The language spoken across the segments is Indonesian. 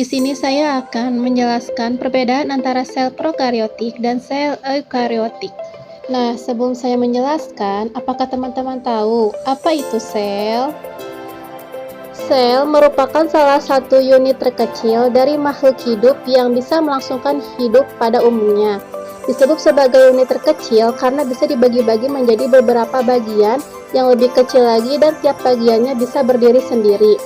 Di sini saya akan menjelaskan perbedaan antara sel prokaryotik dan sel eukaryotik. Nah, sebelum saya menjelaskan, apakah teman-teman tahu apa itu sel? Sel merupakan salah satu unit terkecil dari makhluk hidup yang bisa melangsungkan hidup pada umumnya. Disebut sebagai unit terkecil karena bisa dibagi-bagi menjadi beberapa bagian yang lebih kecil lagi dan tiap bagiannya bisa berdiri sendiri.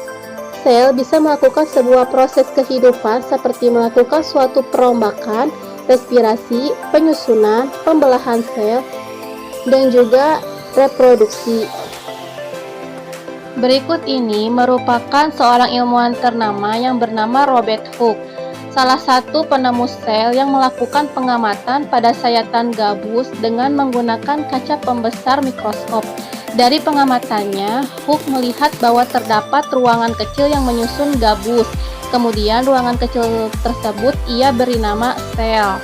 Sel bisa melakukan sebuah proses kehidupan seperti melakukan suatu perombakan, respirasi, penyusunan, pembelahan sel, dan juga reproduksi. Berikut ini merupakan seorang ilmuwan ternama yang bernama Robert Hooke, salah satu penemu sel yang melakukan pengamatan pada sayatan gabus dengan menggunakan kaca pembesar mikroskop. Dari pengamatannya, Hooke melihat bahwa terdapat ruangan kecil yang menyusun gabus. Kemudian ruangan kecil tersebut ia beri nama sel.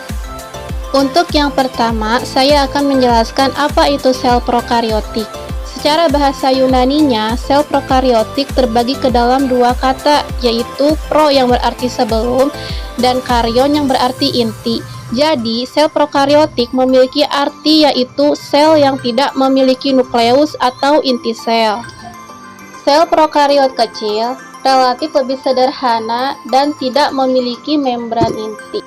Untuk yang pertama, saya akan menjelaskan apa itu sel prokaryotik. Secara bahasa Yunaninya, sel prokaryotik terbagi ke dalam dua kata, yaitu pro yang berarti sebelum dan karyon yang berarti inti. Jadi, sel prokaryotik memiliki arti yaitu sel yang tidak memiliki nukleus atau inti sel. Sel prokaryot kecil relatif lebih sederhana dan tidak memiliki membran inti.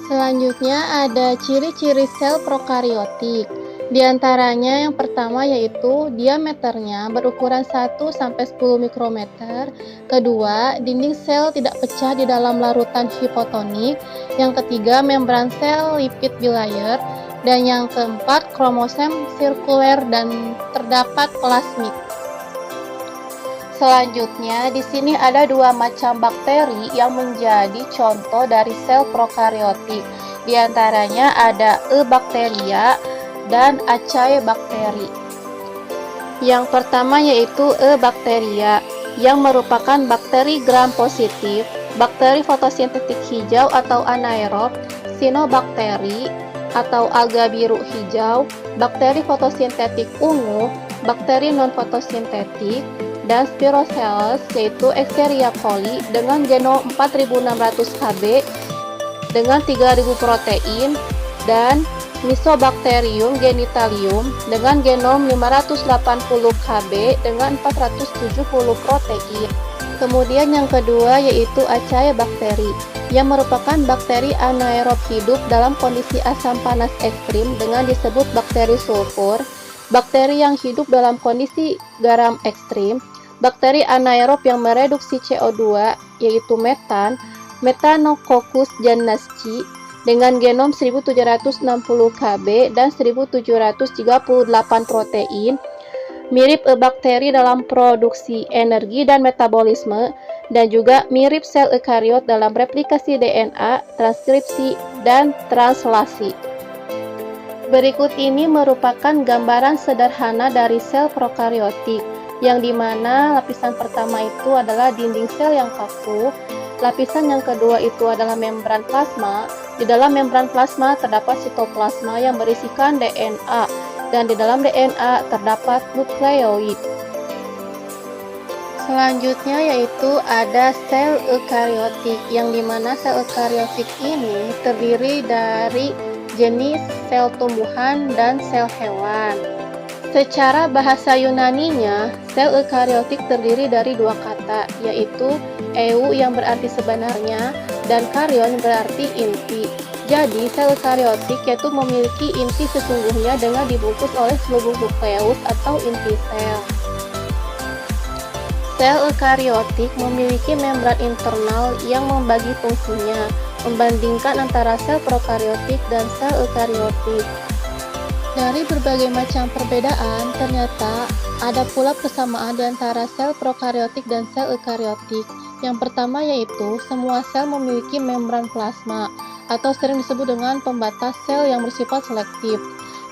Selanjutnya ada ciri-ciri sel prokaryotik. Di antaranya yang pertama yaitu diameternya berukuran 1-10 mikrometer. Kedua, dinding sel tidak pecah di dalam larutan hipotonik. Yang ketiga, membran sel lipid bilayer. Dan yang keempat, kromosom sirkuler dan terdapat plasmid. Selanjutnya, di sini ada dua macam bakteri yang menjadi contoh dari sel prokaryotik. Di antaranya ada Eubacteria dan Achaebakteri. Yang pertama yaitu Eubacteria, yang merupakan bakteri gram positif, bakteri fotosintetik hijau atau anaerob, cyanobactery atau alga biru hijau, bakteri fotosintetik ungu, bakteri non-fotosintetik, dan Spirocheles yaitu Escherichia coli dengan genom 4600 KB dengan 3000 protein, dan Mycobacterium genitalium dengan genom 580 KB dengan 470 protein. Kemudian yang kedua yaitu Achaebakteri, yang merupakan bakteri anaerob hidup dalam kondisi asam panas ekstrim dengan disebut bakteri sulfur, bakteri yang hidup dalam kondisi garam ekstrim, bakteri anaerob yang mereduksi CO2 yaitu metan, Methanococcus jannasci dengan genom 1760 KB dan 1738 protein, mirip bakteri dalam produksi energi dan metabolisme, dan juga mirip sel eukariot dalam replikasi DNA, transkripsi, dan translasi. Berikut ini merupakan gambaran sederhana dari sel prokaryotik, yang dimana lapisan pertama itu adalah dinding sel yang kaku, lapisan yang kedua itu adalah membran plasma. Di dalam membran plasma terdapat sitoplasma yang berisikan DNA, dan di dalam DNA terdapat nukleoid. Selanjutnya yaitu ada sel eukaryotik, yang dimana sel eukaryotik ini terdiri dari jenis sel tumbuhan dan sel hewan. Secara bahasa Yunaninya, sel eukaryotik terdiri dari dua kata, yaitu eu yang berarti sebenarnya dan karyon berarti inti. Jadi, sel eukaryotik yaitu memiliki inti sesungguhnya dengan dibungkus oleh seluruh nukleus atau inti sel. Sel eukaryotik memiliki membran internal yang membagi fungsinya, membandingkan antara sel prokaryotik dan sel eukaryotik. Dari berbagai macam perbedaan, ternyata ada pula persamaan di antara sel prokaryotik dan sel eukaryotik. Yang pertama yaitu semua sel memiliki membran plasma, atau sering disebut dengan pembatas sel yang bersifat selektif.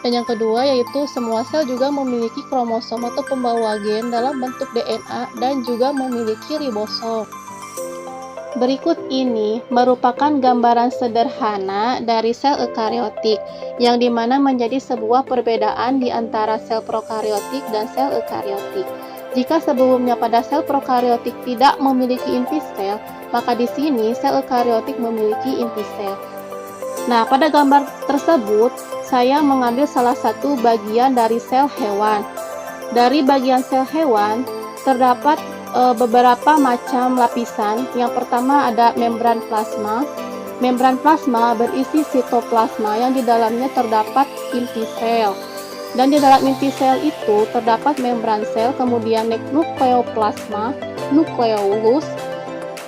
Dan yang kedua yaitu semua sel juga memiliki kromosom atau pembawa gen dalam bentuk DNA dan juga memiliki ribosom. Berikut ini merupakan gambaran sederhana dari sel eukaryotik, yang dimana menjadi sebuah perbedaan di antara sel prokaryotik dan sel eukaryotik. Jika sebelumnya pada sel prokariotik tidak memiliki inti sel, maka di sini sel eukariotik memiliki inti sel. Nah, pada gambar tersebut, saya mengambil salah satu bagian dari sel hewan. Dari bagian sel hewan, terdapat beberapa macam lapisan. Yang pertama ada membran plasma. Membran plasma berisi sitoplasma yang di dalamnya terdapat inti sel. Dan di dalam inti sel itu terdapat membran sel, kemudian nukleoplasma, nukleolus,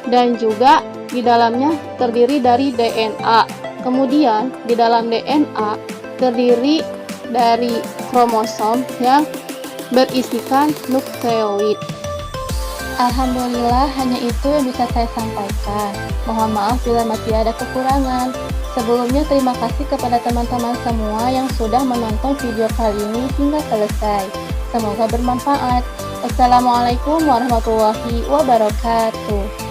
dan juga di dalamnya terdiri dari DNA. Kemudian di dalam DNA terdiri dari kromosom yang berisikan nukleoid. Alhamdulillah, hanya itu yang bisa saya sampaikan. Mohon maaf bila masih ada kekurangan. Sebelumnya terima kasih kepada teman-teman semua yang sudah menonton video kali ini hingga selesai. Semoga bermanfaat. Wassalamualaikum warahmatullahi wabarakatuh.